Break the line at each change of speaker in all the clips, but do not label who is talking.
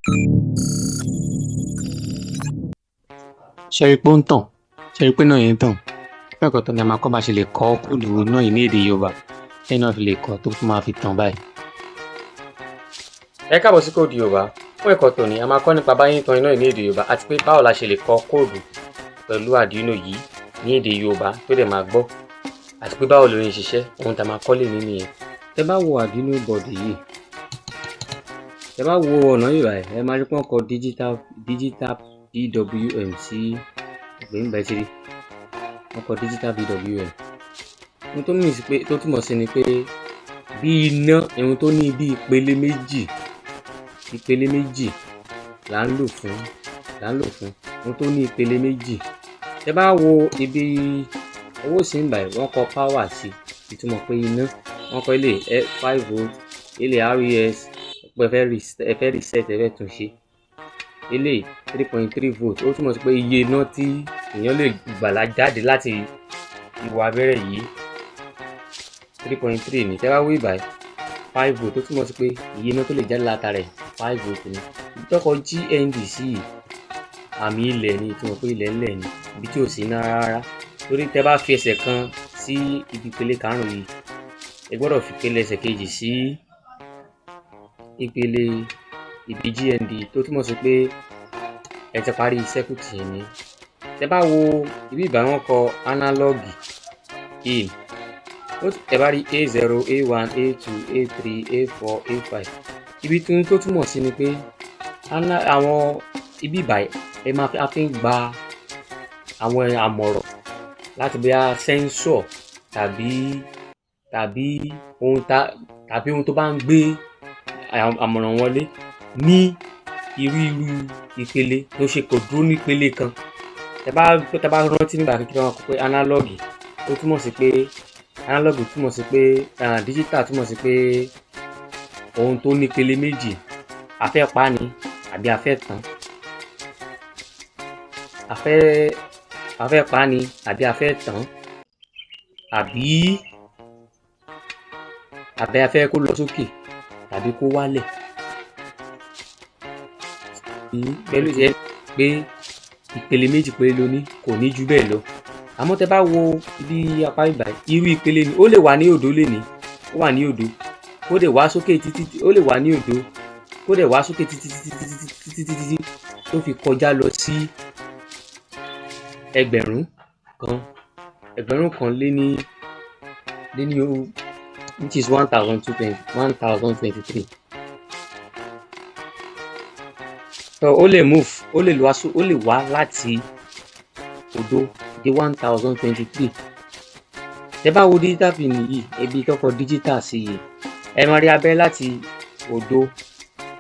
ṣe rí pé ó ń tàn, ṣe rí pé náà yẹn ń tàn. Fún ẹ̀kọ́ tó ní a máa kọ́ bá ṣe lè kọ kóòdù náà yìí ní èdè Yorùbá lẹ́yìn náà fi lè kọ́ tó tún máa fi tàn báyìí. Ẹ káàbọ̀ sí kóòdù Yorùbá. Fún ẹ̀kọ́ tó ní a máa kọ́ nípa báyìí tan iná yìí ní èdè Yorùbá àti pé báwo la ṣe lè kọ kóòdù pẹ̀lú Arduino yìí ní èdè Yorùbá tó dẹ̀ máa gbọ́ àti pé báwo ló ń ṣiṣẹ́ ohun tá a máa kọ́ lè ní nìyẹn. Tẹ bá wo Arduino board yìí, tẹ bá wo ọ̀nà yìí báyìí ẹ máa rí pé wọ́n kọ digital BWM sí ìgbẹ̀yìn báyìí ti rí. Wọ́n kọ digital BWM. Ohun tó túmọ̀ sí ni pé bí iná ohun tó ní bí ìpele méjì là ń lò fún ohun tó ní ìpele méjì. Tẹ bá wo ibi owó sí ń báyìí wọ́n kọ power sí ìtumọ̀ pé iná. Wọ́n kọ ilé 5 volt, ilé RES, ẹ fẹ́ reset ẹ fẹ́ tún ṣe. Ilé 3.3 volt ó túmọ̀ sí pé iye iná tí èèyàn lè gbà jáde láti ìwọ abẹ́rẹ́ yìí 3.3 ní. Tẹ bá wí báyìí 5 volt ó túmọ̀ sí pé iye iná tó lè jáde látara ẹ̀ 5 volt ni. Ìtọ́kọ GND sí àmì ilẹ̀ ni ìtumọ̀ pé ilẹ̀ ńlẹ̀ ni ibi tí ò sí iná rárá. Torí tẹ bá fi ẹsẹ̀ kan sí ibi ìpele karùn-ún yìí ẹ gbọ́dọ̀ fi ìpele ẹsẹ̀ kejì sí ìpele ibi GND tó túmọ̀ sí pé ẹ ti parí circuit yẹn ni. Tẹ bá wo ibi ìbá wọn kọ analog in ẹ bá rí A0, A1, A2, A3, A4, A5 ibi tó túmọ̀ sí ni pé àwọn ibi ìbáyìí ẹ máa fi ń gba àwọn àmọ̀ràn láti bóyá sensor tàbí ohun tó bá ń gbé àmọ̀ràn wọlé ní irú ìpele tó ṣe kò dúró ní ìpele kan. Tẹ bá rántí nígbà kékeré wọn kọ pé analog ó túmọ̀ sí pé analog túmọ̀ sí pé digital túmọ̀ sí pé ohun tó ní ìpele méjì a fẹ́ pa ni àbí a fẹ́ tàn. A fẹ́ pa ni àbí a fẹ́ tàn àbí a fẹ́ kó lọ sókè tàbí kó wálẹ̀. Pẹ̀lú ìṣe pé ìpele méjì péré ló ní kò ní ju bẹ́ẹ̀ lọ. Àmọ́ tẹ bá wo ibi apá ìgbà irú ìpele ni ó lè wà ní òdo lè ní ó wà ní òdo kó dẹ̀ wá sókè títí ó lè wà ní òdo kó dẹ̀ wá sókè títí tó fi kọjá lọ sí ẹgbẹ̀rún kan lé ní which is 1023. So ó lè wá láti òdo dé 1023. Tẹ bá wo digital pin yìí ibi kọ́kọ́ digital sí yìí ẹ máa rí abẹ́rẹ́ láti òdo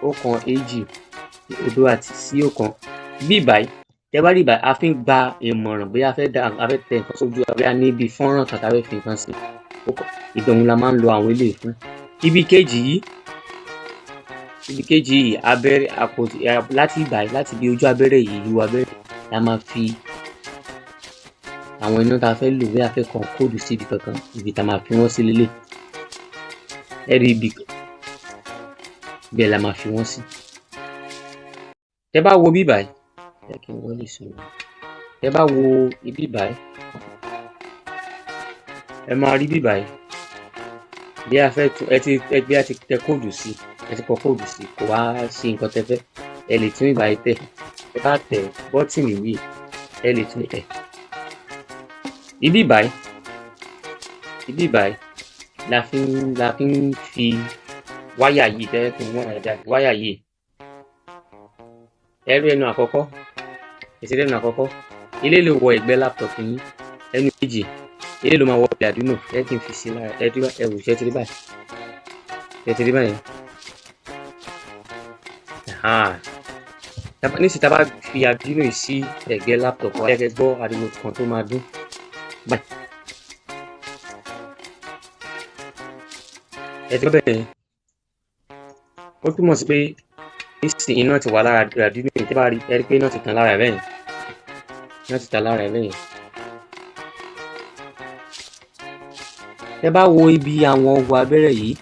1 èjì òdo àti sí 1 bí báyìí. Tẹ bá rí báyìí a fi ń gba ìmọ̀ràn bóyá a fẹ́ tẹ nǹkan sójú abẹ́rẹ́ níbi fọ́nrán kan tàbí fi nǹkan sí ìdọ̀hún la máa ń lo àwọn eléyìí fún. Ibi kejì yìí abẹ́rẹ́ àpótí láti bí ojú abẹ́rẹ́ yìí ìwọ abẹ́rẹ́ la máa fi àwọn iná tá a fẹ́ lò bóyá a fẹ́ kọ kóòdù sí ibi kankan ibi tá a máa fi wọ́n sí lélẹ̀. Ẹ rí ibi bẹ́ẹ̀ la máa fi wọ́n sí. Tẹ bá wo bí báyìí jẹ́ kí n wọlé sọ̀rọ̀. Tẹ bá wo ibi báyìí ẹ máa rí bí báyìí bí a fẹ́ tún bí a ti tẹ kóòdù sí ẹ ti kọ kóòdù sí kò wá sí nǹkan tẹ fẹ́ ẹ lè tún ìbáyìí tẹ̀ ẹ bá tẹ bọ́tìnì yìí ẹ lè tún tẹ̀. Ibi báyìí la fi ń fi wáyà yìí tẹ́lẹ̀ tó ń wọ́n jáde wáyà yìí ẹrú ẹnu àkọ́kọ́ ẹnu àkọ́kọ́ ilé lè wọ ẹ̀gbẹ́ láptọ̀pù yín ẹnu méjì ilé ló máa wọ ọ̀pẹ̀ Arduino ẹ kì í fi sí lára ẹrù ṣẹ́ ti rí báyìí. Nísìsiyìí tá a bá fi Arduino yìí sí ẹ̀gbẹ́ láptọ̀pù wa ẹ gbọ́ ariwo kan tó máa dún báyìí. Ẹ ti gbọ́ bẹ́ẹ̀ ó túmọ̀ sí pé nísìnyí iná ti wà lára Arduino yìí tẹ́ bá rí ẹ rí pé iná ti tàn lára ẹ̀ bẹ́ẹ̀ Tẹ bá wo ibi àwọn ọwọ́ abẹ́rẹ́ yìí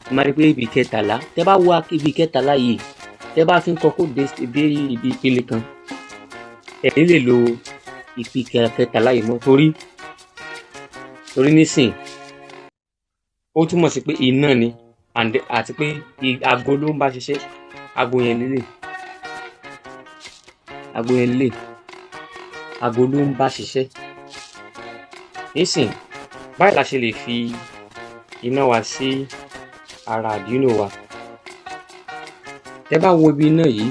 ẹ máa rí pé ibi 13 tẹ bá wo ibi 13 yìí tẹ́ bá ti ń kọ kóòdù dé ibi ìpele kan ẹ lè lo ìpele kẹtàlá yìí mọ́ torí nísìn ó túmọ̀ sí pé iná ni àti pé aago ló ń bá ṣiṣẹ́. Aago yẹn lélẹ̀ aago ló ń bá ṣiṣẹ́. Nísìn báyìí la ṣe lè fi iná wa sí ara Arduino wa. Tẹ́ bá wo ibi iná yìí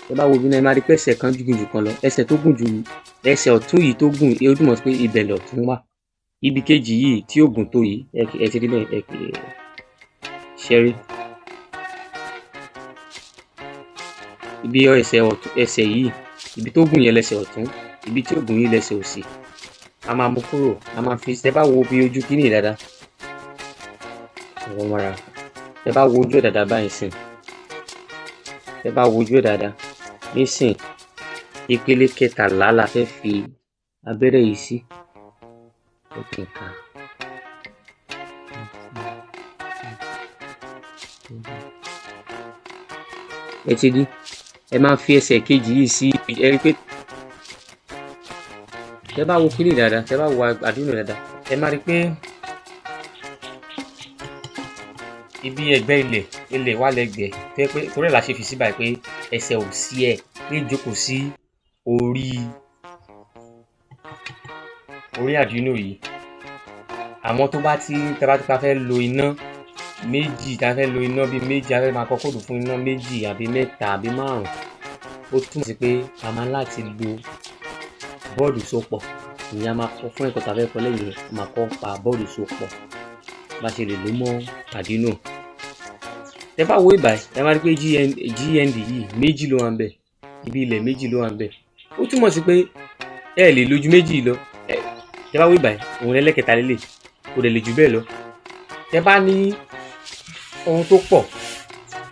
ẹ máa rí pé ẹsẹ̀ kan gùn jù kan lọ. Ẹsẹ̀ tó gùn jù ẹsẹ̀ ọ̀tún yìí tó gùn ó túmọ̀ sí pé ibẹ̀ lọ̀tún wà. Ibi kejì yìí tí ó gùn tó yìí ẹ ti rí bẹ́ẹ̀ ṣẹ́rí. Ibi ẹsẹ̀ yìí ibi tó gùn yẹn lẹsẹ̀ ọ̀tún, ibi tí ó gùn yìí lẹsẹ̀ òsì. A máa mú kúrò, a máa fi tẹ́ bá wo bí ojú kíní dáadáa. Tẹ́ bá wo ojú ẹ̀ dáadáa báyìí sìn. Tẹ́ bá wo ojú ẹ̀ dáadáa nísìn ìpele kẹtàlá la fẹ́ fi abẹ́rẹ́ yìí sí. Ẹ ti rí, ẹ máa fi ẹsẹ̀ kejì yìí sí ẹ rí pé tẹ́ bá wo kíní dáadáa, tẹ́ bá wo Arduino dáadáa, ẹ máa rí pé ibi ẹ̀gbẹ́ ilẹ̀ wà lẹ́gbẹ̀ẹ́ tó yẹ pé torí ẹ̀ la ṣe fi sí báyìí pé ẹsẹ̀ òsì ẹ̀ lè jókòó sí orí Arduino yìí. Àmọ́ tó bá ti fẹ́ lo iná méjì, tá fẹ́ lo iná bíi méjì, a fẹ́ máa kọ kóòdù fún iná méjì àbí mẹ́ta àbí márùn-ún, ó túmọ̀ sí pé a máa láti lo bọ́ọ̀dù sopọ̀. Ìyẹn a máa kọ fún ẹ̀kọ́ tá fẹ́ kọ lẹ́yìn a máa kọ́ pa bọ́ọ̀dù sopọ̀ bá ṣe lè lò mọ́ Arduino. Tẹ́ bá wo ìbàyìí ẹ máa rí pé GND yìí méjì ló wà ń bẹ̀, ibi ilẹ̀ méjì ló wà ń bẹ̀. Ó túmọ̀ sí pé ẹ lè lo ju méjì lọ. Tẹ́ bá wo ìbàyìí òun lẹ́lẹ́kẹta lélẹ̀ kò dẹ̀ lè jù bẹ́ẹ̀ lọ. Tẹ́ bá ní ohun tó pọ̀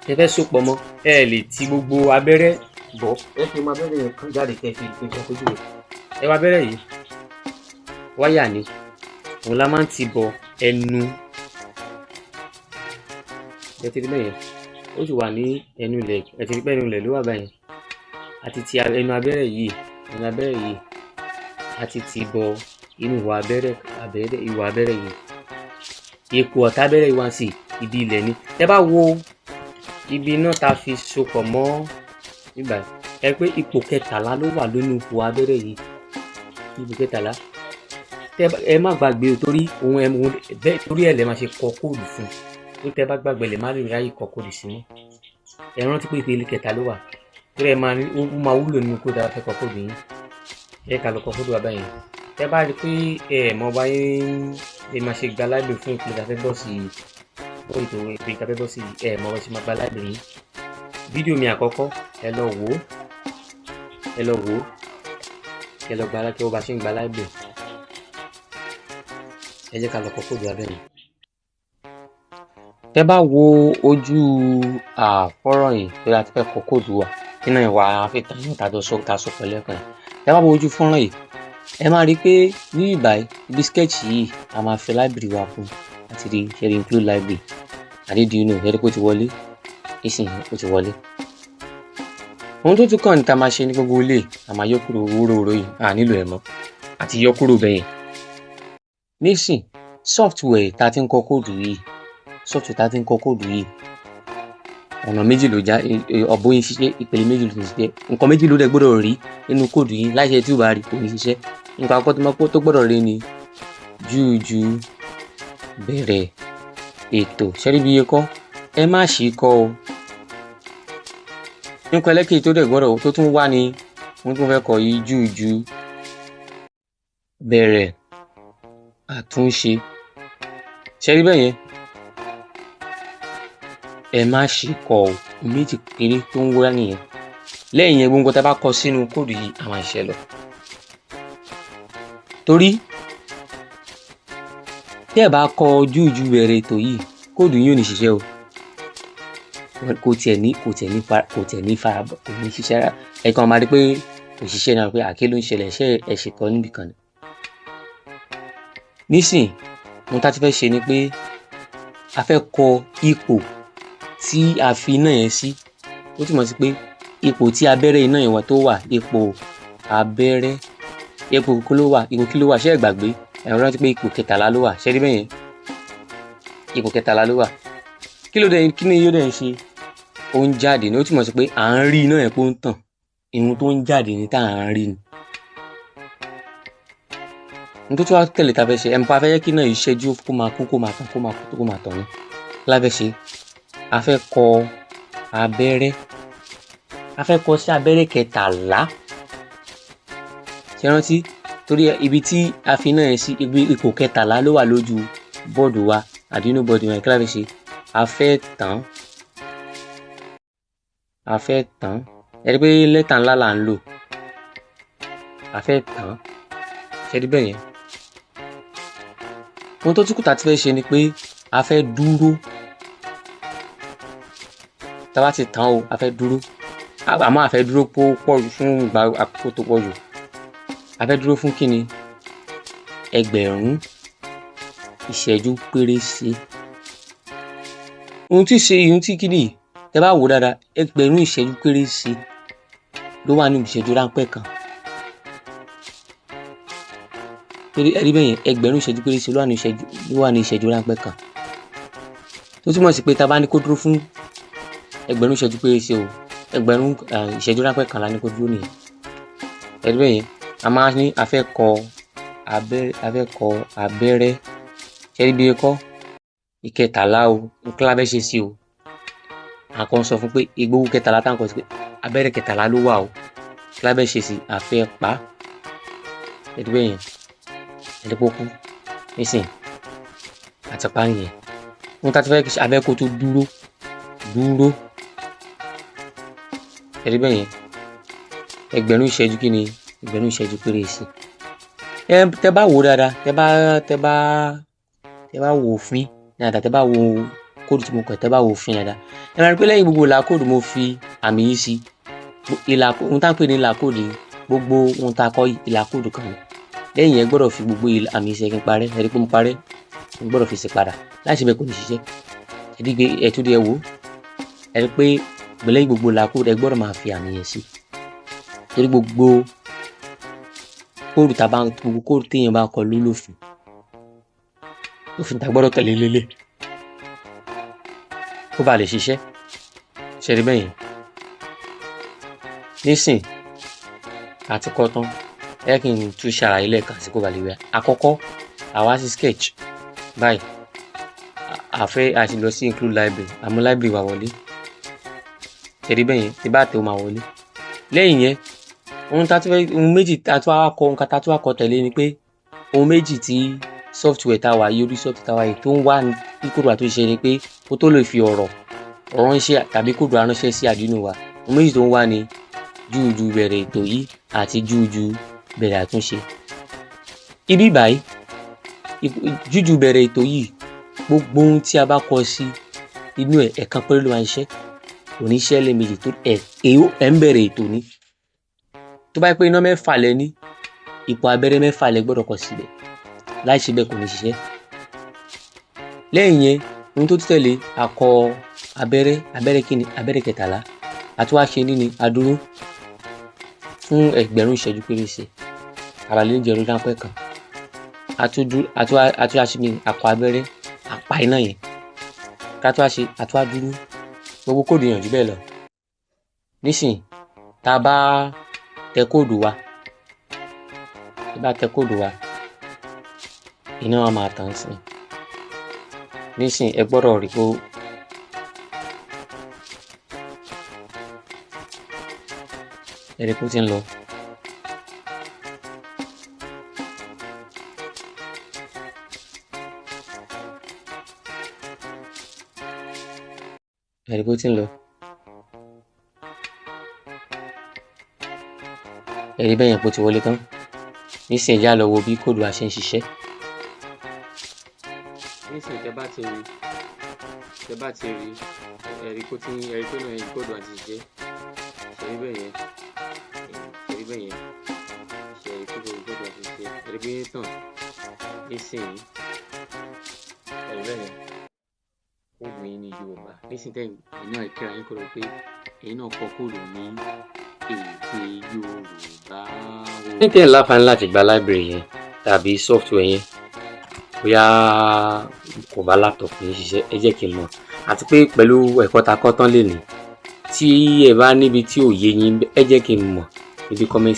tẹ́ fẹ́ sopọ̀ mọ́ ẹ lè ti gbogbo abẹ́rẹ́ bọ̀. Ẹ fi mọ abẹ́rẹ́ yẹn kan jáde kẹ́ fi ìpín kan fojú rẹ̀. Ẹ wá abẹ́rẹ́ yìí wáyà ni òun la máa ń ti bọ ẹnu. Ẹ ti rí bẹ́ẹ̀ yẹn ó sì wà ní ẹnu ilẹ̀. Ẹ ti rí pé ẹnu ilẹ̀ ló wà báyìí. Àti ti ẹnu abẹ́rẹ́ yìí àti ti bọ inú ihò abẹ́rẹ́ yìí. Èkó ọ̀tá abẹ́rẹ́ yìí wá sí ibi ilẹ̀ ni. Tẹ́ bá wo ibi iná tá fi sopọ̀ mọ́ nígbà ẹ pé ipò kẹtàlá ló wà lónú ihò abẹ́rẹ́ yìí. Ipò kẹtàlá. Ẹ má gbàgbé o torí torí ẹ̀ lè máa ṣe kọ kóòdù fún un. Tẹ́ bá gbàgbé lè má lè ráyè kọ kóòdù sí mọ́. Ẹ rántí pé ìpele kẹta ló wà. Torí ó máa wúlò nínú kóòdù àwọn akẹ́kọ̀ọ́ kóòdù yín. Ẹ ká lọ kọ kóòdù wa báyìí. Tẹ́ bá rí pé mọ báyìí ẹ máa ṣe gba láìbírì fún ìpele tàfẹ́ bọ́ sí ìpele tàfẹ́ bọ́ sí mọ bá ṣe máa gba láìbírì yín. Fídíò mi àkọ́kọ́ ẹ lọ wò ẹ lọ gba kí wọ́n bá ṣe ń gba láìbírì. Ẹ jẹ́ ká lọ kọ kóòdù wa bẹ́ẹ̀. Tẹ́ bá wo ojú fọ́nrán yìí pé a ti fẹ́ kọ kóòdù wa nínú ìwà àfihàn náà tá sọ pẹ̀lú ẹ̀kan yìí. Tẹ́ bá wo ojú fọ́nrán yìí ẹ máa rí i pé ní ìbàyìí ibi sketch yìí a máa fi library wa fún àti rí ṣe include library Arduino ẹ̀rí pé ó ti wọlé nísìnyí ó ti wọlé. Ohun tó tún kàn ní ta máa ṣe ní gbogbo ilé a máa yọ kúrò wúrowúro yìí a nílò ẹ̀ mọ́ àti yọ kúrò bẹ́yẹn. Nísìn software tá ti ń kọ kóòdù yìí ọ̀nà méjì ló já ọ̀bọ yín ṣiṣẹ́ ìpele méjì ló ti ṣiṣẹ́. Nǹkan méjì ló dẹ̀ gbọ́dọ̀ rí nínú kóòdù yín láìṣe tí ò bá rí kò ní ṣiṣẹ́. Nǹkan àkọ́kọ́ tó gbọ́dọ̀ rí ni júùjú bẹ̀rẹ̀ ètò ṣẹ́rí bí iye kọ́ ẹ má ṣì kọ́ o. Nǹkan ẹlẹ́kejì tó dẹ̀ gbọ́dọ̀ tó tún wà ní wọ́n tún fẹ́ kọ yìí júùjú bẹ̀rẹ̀ àtúnṣe ṣẹ́rí bẹ́ẹ̀ yẹn ẹ má ṣì kọ́ o. Méjì péré tó ń wúrà nìyẹn. Lẹ́yìn yẹn gbogbo tá bá kọ sínú kóòdù yìí a máa ṣiṣẹ́ lọ. Torí tí ẹ bá kọ júùjú bẹ̀rẹ̀ ètò yìí kóòdù yìí ò ní ṣiṣẹ́ o. Kò tiẹ̀ ní farabọ̀ kò ní ṣiṣẹ́ rárá. Ẹ kàn máa rí pé kò ṣiṣẹ́ náà pé àké ló ń ṣẹlẹ̀ ṣé ẹ ṣètò níbì kan ni. Nísìn ohun tá ti fẹ́ ṣe ni pé a fẹ́ kọ ipò tí a fi iná yẹn sí ó túmọ̀ sí pé ipò tí abẹ́rẹ́ iná yẹn wà tó wà, ipò abẹ́rẹ́, ipò kí ló wà, ṣé ẹ gbàgbé? Ẹ rántí pé ipò kẹtàlá ló wà, ṣé rí bẹ́ẹ̀ yẹn? Ipò kẹtàlá ló wà. Kí ni yóò dẹ̀ ń ṣe? Ó ń jáde ní, ó túmọ̀ sí pé à ń rí iná yẹn pé ó ń tàn, ìhun tó ń jáde ní tá à ń rí ni. Ohun tó tún wá tẹ̀lé tá a fẹ́ ṣe, pa fẹ́ yẹ kí iná yìí ṣẹ́jú kó máa kún, kó máa tàn, kó máa tàn ní. Kí la fẹ́ ṣe? A fẹ́ kọ abẹ́rẹ́, a fẹ́ kọ sí abẹ́rẹ́ kẹtàlá. Ṣé rántí? Torí ibi tí a fi iná yẹn sí, ipò kẹtàlá ló wà lójú bọ́ọ̀dù wa, Arduino bọ́ọ̀dù yẹn. Kí la fẹ́ ṣe? A fẹ́ tàn. Ẹ rí pé lẹ́tà ńlá là ń lò. A fẹ́ tàn. Ṣé rí bẹ́ẹ̀ yẹn? Ohun tó tún kù tá a ti fẹ́ ṣe ni pé a fẹ́ dúró. Tá a bá ti tàn o, a fẹ́ dúró. Àmọ́ a fẹ́ dúró pọ̀ fún ìgbà àkókò tó pọ̀ jù. A fẹ́ dúró fún kíni? 1000 ìṣẹ́jú pérése. Ohun tí kíni? Tẹ́ bá wò dáadáa, 1000 ìṣẹ́jú pérése ló wà ní ìṣẹ́jú ráńpẹ́ kan. Torí ẹ rí bẹ́ẹ̀ yẹn, 1000 ìṣẹ́jú pérése ló wà ní ìṣẹ́jú ráńpẹ́ kan. Tó túmọ̀ sí pé tá a bá ní kó dúró fún 1000 ìṣẹ́jú pérése o, 1000 ìṣẹ́jú ráńpẹ́ kan la ní kó dúró nìyẹn. Ẹ rí bẹ́ẹ̀ yẹn, a máa ní a fẹ́ kọ abẹ́rẹ́. Ṣé rí bí kọ́? Ìkẹtàlá o, nǹkan la fẹ́ ṣe sí o. A kàn sọ fún pé ìgbówó kẹtàlá tá à ń kọ sí pé abẹ́rẹ́ kẹtàlá ló wà o. Kí la fẹ́ ṣe sí? A fẹ́ pa. Ẹ rí bẹ́ẹ̀ yẹn, ẹ rí pé ó kú. Nísìnyí, àti pa nìyẹn. Ohun tá a ti fẹ́ ṣe, a fẹ́ kó tó dúró. Ẹ rí bẹ́ẹ̀ yẹn, 1000 ìṣẹ́jú kíni? 1000 ìṣẹ́jú pérése. Tẹ́ bá wò dáadáa, tẹ́ bá wò òfin dáadáa, tẹ́ bá wo kóòdù tí mo kọ, tẹ́ bá wo òfin dáadáa, ẹ máa rí pé lẹ́yìn gbogbo ìlà kóòdù mo fi àmì yìí sí. Ohun tá à ń pè ní ìlà kóòdù, gbogbo ohun tá a kọ ìlà kóòdù kan ni. Lẹ́yìn yẹn gbọ́dọ̀ fi gbogbo àmì yìí sí kí n parẹ́. Ẹ rí pé mo parẹ́, mo gbọ́dọ̀ fi sí padà. Láì ṣe bẹ́ẹ̀ kò ní ṣiṣẹ́. Ẹ rí pé ẹ tún dé ẹ wò. Ẹ rí pé lẹ́yìn gbogbo ìlà kóòdù ẹ gbọ́dọ̀ máa fi àmì yẹn sí. Torí gbogbo kóòdù téèyàn bá kọ ló lófin. Òfin tá gbọ́dọ̀ tẹ̀lé lélẹ̀ kó bá lè ṣiṣẹ́. Ṣé rí bẹ́ẹ̀ yẹn? Nísìn àti kọ́ tán, ẹ kí n tún ṣàlàyé lẹ́ẹ̀kan sí kó bá lè wẹ̀. Àkọ́kọ́, àwa sí sketch báyìí. A ti lọ sí include library, àmú library wà wọlé. Ṣé rí bẹ́ẹ̀ yẹn? Tí bá tẹ̀ ó máa wọlé. Lẹ́yìn yẹn, ohun méjì tá a tún wá kọ tẹ̀lé ni pé ohun méjì tí software tá a wà yìí, orí software tá a wà yìí tó ń wá ní kóòdù àtúnṣe ni pé kó tó lè fi ọ̀rọ̀ ránṣẹ́ tàbí kóòdù ránṣẹ́ sí Arduino wa. Ohun méjì tó ń wá ní júùjú bẹ̀rẹ̀ ètò yìí àti júùjú bẹ̀rẹ̀ àtúnṣe. Ibi báyìí, júùjú bẹ̀rẹ̀ ètò yìí, gbogbo ohun tí a bá kọ sí inú ẹ̀kan péré ló máa ń ṣiṣẹ́. Kò ní ṣiṣẹ́ lẹ́ẹ̀mejì tó ẹ̀ ń bẹ̀rẹ̀ ètò ni. Tó bá yẹ pé iná 6 lẹ ní, ipò abẹ́rẹ́ 6 lẹ gbọ́dọ̀ kọ síbẹ̀. Láì ṣe bẹ́ẹ̀ kò ní ṣiṣẹ́. Lẹ́yìn yẹn, ohun tó tẹ̀lé, a kọ abẹ́rẹ́ kíni? Abẹ́rẹ́ kẹtàlá. A tún wá ṣe níní adúró fún 1000 ìṣẹ́jú pérése. Àbálẹ́ jẹ́ orí ráńpẹ́ kan. A tún wá ṣe níní akọ abẹ́rẹ́, àpá iná yẹn. Ká tún wá ṣe, a tún wá dúró. Gbogbo kóòdù yànjú bẹ́ẹ̀ lọ. Nísìnyí, tá a bá tẹ kóòdù wa, iná wa máa tàn sí. Nísìnyí ẹ gbọ́dọ̀ rí pé ẹ rí pé ó ti ń lọ. Ẹ rí pé ó ti ń lọ. Ẹ rí bẹ́ẹ̀ yẹn pé ó ti wọlé tán. Nísìnyí já lọ wo bí kóòdù wa ṣe ń ṣiṣẹ́. Nísìnyí tẹ́ bá ti rí ẹ rí pé náà kóòdù wa ti ṣiṣẹ́. Ṣé rí bẹ́ẹ̀ yẹn? Ṣé rí pé kóòdù wa ti ṣiṣẹ́? Ẹ rí pé tàn. Nísìnyí ẹ rí bẹ́ẹ̀ yẹn. Kóòdù yín ní Yorùbá. Nísìnyí tẹ́ iná ìkíra yín kó lọ pé ẹ̀yin náà kọ kóòdù ní èdè Yorùbá. ní tẹ́ ẹ̀ láǹfààní láti gba library yẹn tàbí software yẹn bóyá kò bá laptop yín ṣiṣẹ́, ẹ jẹ́ kí n mọ̀. àti pé pẹ̀lú ẹ̀kọ́ ta kọ́ tán lénìí, tí ẹ bá níbi tí ò yé yín, ẹ jẹ́ kí n mọ̀ níbi comment.